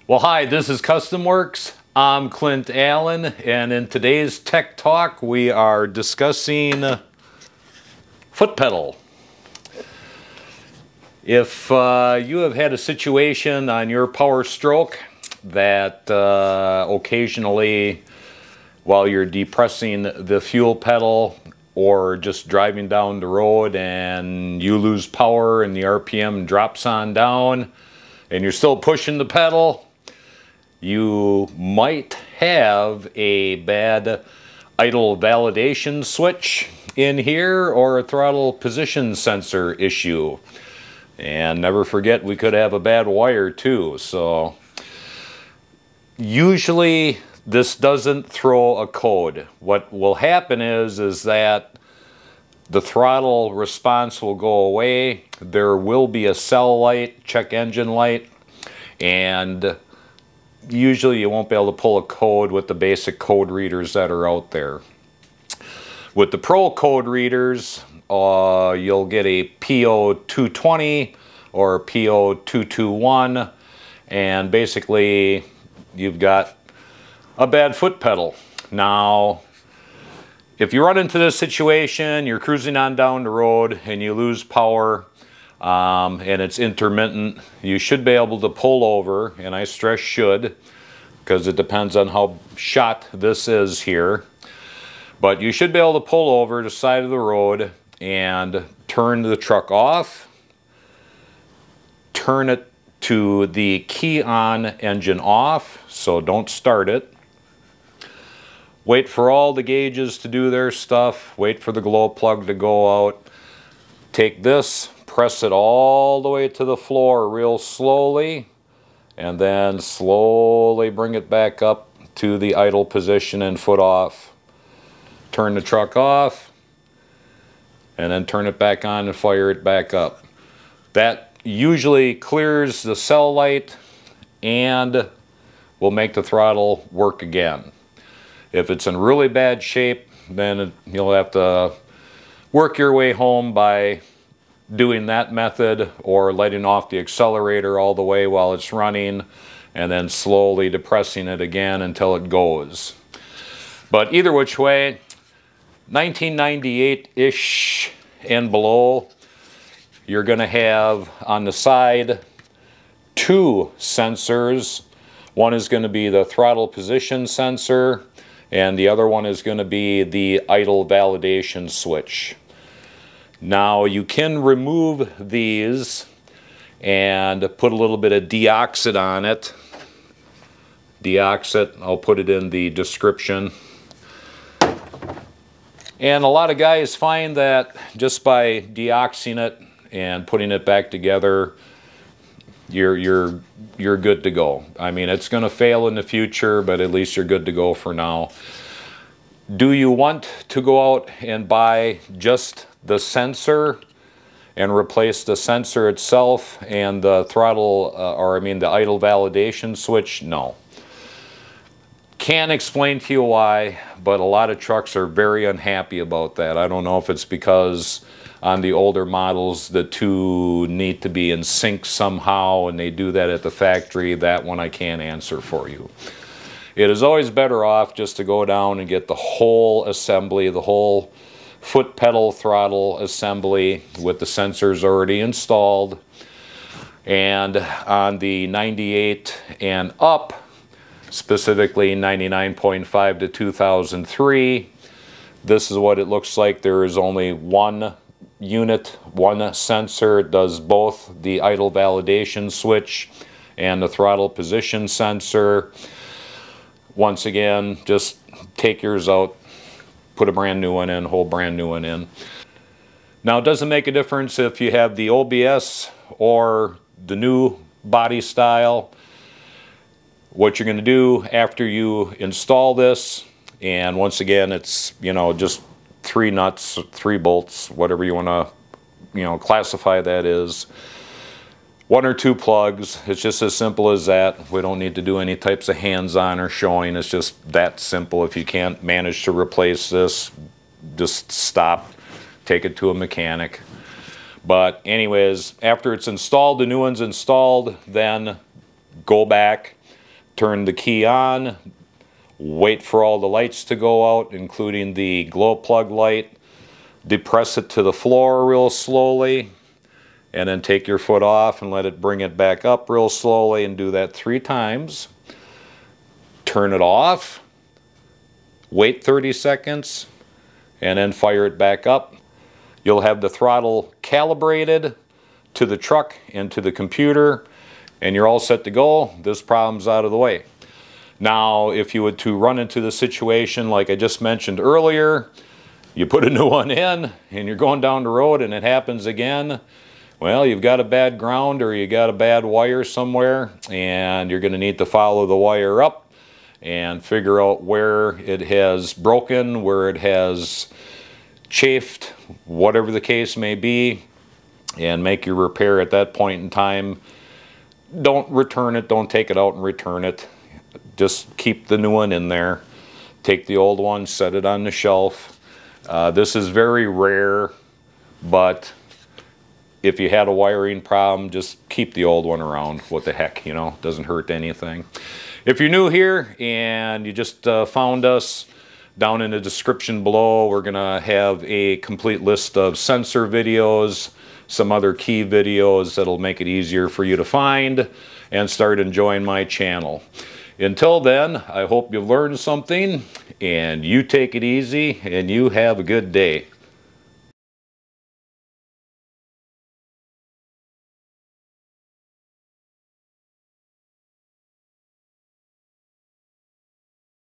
Well, hi, this is Custom Works. I'm Clint Allen, and in today's Tech Talk, we are discussing foot pedal. If you have had a situation on your PowerStroke that occasionally, while you're depressing the fuel pedal or just driving down the road and you lose power and the RPM drops on down and you're still pushing the pedal, you might have a bad idle validation switch in here or a throttle position sensor issue. And never forget, we could have a bad wire too. So usually this doesn't throw a code. What will happen is that the throttle response will go away. There will be a cell light, check engine light, and usually you won't be able to pull a code with the basic code readers that are out there. With the Pro code readers, you'll get a Po220 or Po221, and basically you've got a bad foot pedal. Now, if you run into this situation, you're cruising on down the road and you lose power, and it's intermittent, you should be able to pull over, and I stress should, because it depends on how shot this is here. But you should be able to pull over to the side of the road and turn the truck off, turn it to the key on engine off, so don't start it. Wait for all the gauges to do their stuff, wait for the glow plug to go out. Take this, press it all the way to the floor real slowly, and then slowly bring it back up to the idle position and foot off. Turn the truck off, and then turn it back on and fire it back up. That usually clears the cell light and will make the throttle work again. If it's in really bad shape, then you'll have to work your way home by doing that method or letting off the accelerator all the way while it's running and then slowly depressing it again until it goes. But either which way, 1998-ish and below, you're going to have on the side two sensors. One is going to be the throttle position sensor, and the other one is going to be the idle validation switch. Now you can remove these and put a little bit of DeoxIT on it. DeoxIT, I'll put it in the description. And a lot of guys find that just by deoxing it and putting it back together, you're good to go. I mean, it's going to fail in the future, but at least you're good to go for now. Do you want to go out and buy just the sensor and replace the sensor itself and the throttle, the idle validation switch? No. Can't explain to you why, but a lot of trucks are very unhappy about that. I don't know if it's because on the older models the two need to be in sync somehow and they do that at the factory. That one I can't answer for you. It is always better off just to go down and get the whole assembly, the whole foot pedal throttle assembly with the sensors already installed. And on the 98 and up, specifically 99.5 to 2003, this is what it looks like. There is only one unit, one sensor. It does both the idle validation switch and the throttle position sensor. Once again, just take yours out, put a brand new one in, whole brand new one in. Now, it doesn't make a difference if you have the OBS or the new body style. What you're going to do after you install this, and once again, it's, just 3 nuts, 3 bolts, whatever you want to, classify that is. 1 or 2 plugs. It's just as simple as that. We don't need to do any types of hands-on or showing. It's just that simple. If you can't manage to replace this, just stop, take it to a mechanic. But anyways, after it's installed, the new one's installed, then go back, turn the key on, wait for all the lights to go out, including the glow plug light, depress it to the floor real slowly, and then take your foot off and let it bring it back up real slowly, and do that 3 times. Turn it off, wait 30 seconds, and then fire it back up. You'll have the throttle calibrated to the truck and to the computer, and you're all set to go. This problem's out of the way. Now, if you were to run into the situation like I just mentioned earlier, you put a new one in and you're going down the road and it happens again, well, you've got a bad ground or you got a bad wire somewhere, and you're going to need to follow the wire up and figure out where it has broken, where it has chafed, whatever the case may be, and make your repair at that point in time. Don't return it, don't take it out and return it. Just keep the new one in there. Take the old one, set it on the shelf. This is very rare, but if you had a wiring problem, just keep the old one around. What the heck, you know, doesn't hurt anything. If you're new here and you just found us, down in the description below, we're gonna have a complete list of sensor videos, some other key videos that'll make it easier for you to find and start enjoying my channel. Until then, I hope you've learned something, and you take it easy and you have a good day.